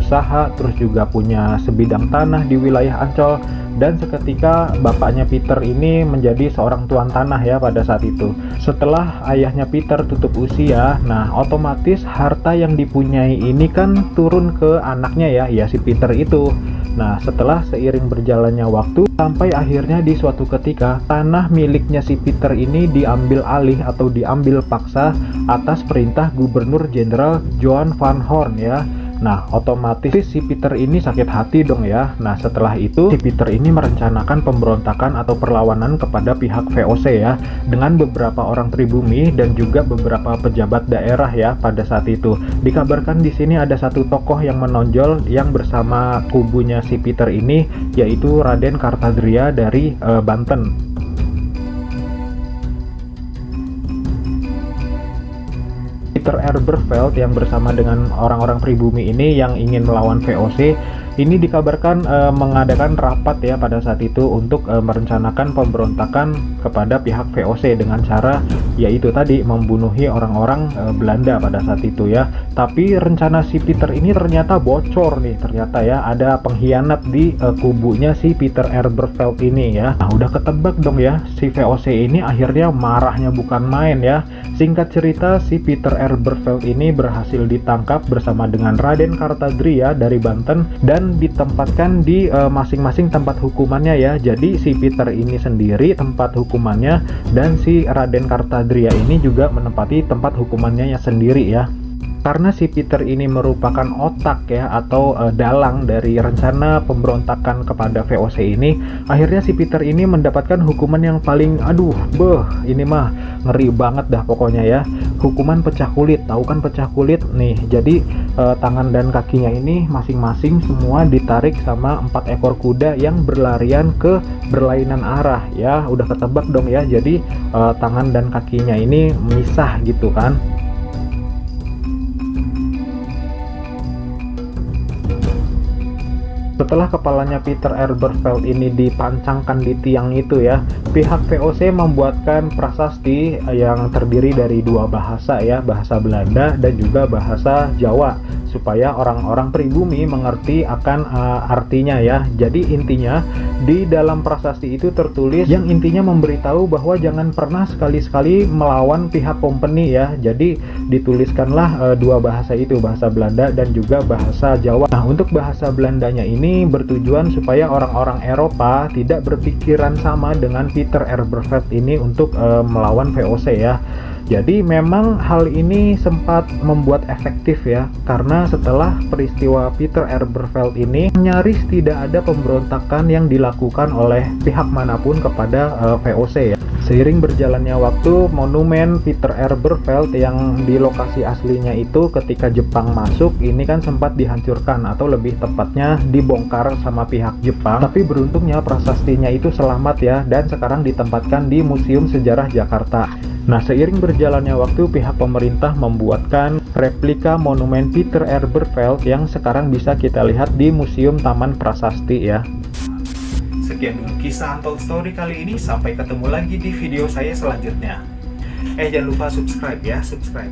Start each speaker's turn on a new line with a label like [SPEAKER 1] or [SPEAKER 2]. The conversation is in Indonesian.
[SPEAKER 1] usaha, terus juga punya sebidang tanah di wilayah Ancol, dan seketika bapaknya Peter ini menjadi seorang tuan tanah ya pada saat itu. Setelah ayahnya Peter tutup usia, nah otomatis harta yang dipunyai ini kan turun ke anaknya ya si Peter itu. Nah, setelah seiring berjalannya waktu, sampai akhirnya di suatu ketika, tanah miliknya si Peter ini diambil alih atau diambil paksa atas perintah Gubernur Jenderal Johan van Horn ya. Nah, otomatis si Peter ini sakit hati dong ya. Nah, setelah itu si Peter ini merencanakan pemberontakan atau perlawanan kepada pihak VOC ya, dengan beberapa orang pribumi dan juga beberapa pejabat daerah ya pada saat itu. Dikabarkan di sini ada satu tokoh yang menonjol yang bersama kubunya si Peter ini, yaitu Raden Kartadria dari Banten. Peter Eberveld yang bersama dengan orang-orang pribumi ini yang ingin melawan VOC ini dikabarkan mengadakan rapat ya pada saat itu untuk merencanakan pemberontakan kepada pihak VOC dengan cara yaitu tadi membunuhi orang-orang Belanda pada saat itu ya. Tapi rencana si Peter ini ternyata bocor nih, ternyata ya ada pengkhianat di kubunya si Peter Eberveld ini ya. Nah, udah ketebak dong ya, si VOC ini akhirnya marahnya bukan main ya. Singkat cerita, si Peter Eberveld ini berhasil ditangkap bersama dengan Raden Kartadria dari Banten dan ditempatkan di masing-masing tempat hukumannya ya. Jadi si Peter ini sendiri tempat hukumannya dan si Raden Kartadria ini juga menempati tempat hukumannya sendiri ya. Karena si Peter ini merupakan otak ya atau dalang dari rencana pemberontakan kepada VOC ini, akhirnya si Peter ini mendapatkan hukuman yang paling ini mah ngeri banget dah pokoknya ya. Hukuman pecah kulit, tahu kan pecah kulit nih. Jadi tangan dan kakinya ini masing-masing semua ditarik sama 4 ekor kuda yang berlarian ke berlainan arah ya. Udah ketebak dong ya. Jadi tangan dan kakinya ini misah gitu kan. Setelah kepalanya Peter Eberveld ini dipancangkan di tiang itu ya, pihak VOC membuatkan prasasti yang terdiri dari 2 bahasa ya, bahasa Belanda dan juga bahasa Jawa, supaya orang-orang pribumi mengerti akan artinya ya. Jadi intinya di dalam prasasti itu tertulis yang intinya memberitahu bahwa jangan pernah sekali-sekali melawan pihak company ya. Jadi dituliskanlah 2 bahasa itu, bahasa Belanda dan juga bahasa Jawa. Nah, untuk bahasa Belandanya ini bertujuan supaya orang-orang Eropa tidak berpikiran sama dengan Peter Eberveld ini untuk melawan VOC ya. Jadi memang hal ini sempat membuat efektif ya, karena setelah peristiwa Peter Eberveld ini nyaris tidak ada pemberontakan yang dilakukan oleh pihak manapun kepada VOC ya. Seiring berjalannya waktu, monumen Peter Eberveld yang di lokasi aslinya itu ketika Jepang masuk ini kan sempat dihancurkan atau lebih tepatnya dibongkar sama pihak Jepang. Tapi beruntungnya prasastinya itu selamat ya, dan sekarang ditempatkan di Museum Sejarah Jakarta. Nah, seiring berjalannya waktu, pihak pemerintah membuatkan replika monumen Peter Eberveld yang sekarang bisa kita lihat di Museum Taman Prasasti ya. Sekian dulu kisah Untold Story kali ini, sampai ketemu lagi di video saya selanjutnya. Jangan lupa subscribe ya, subscribe.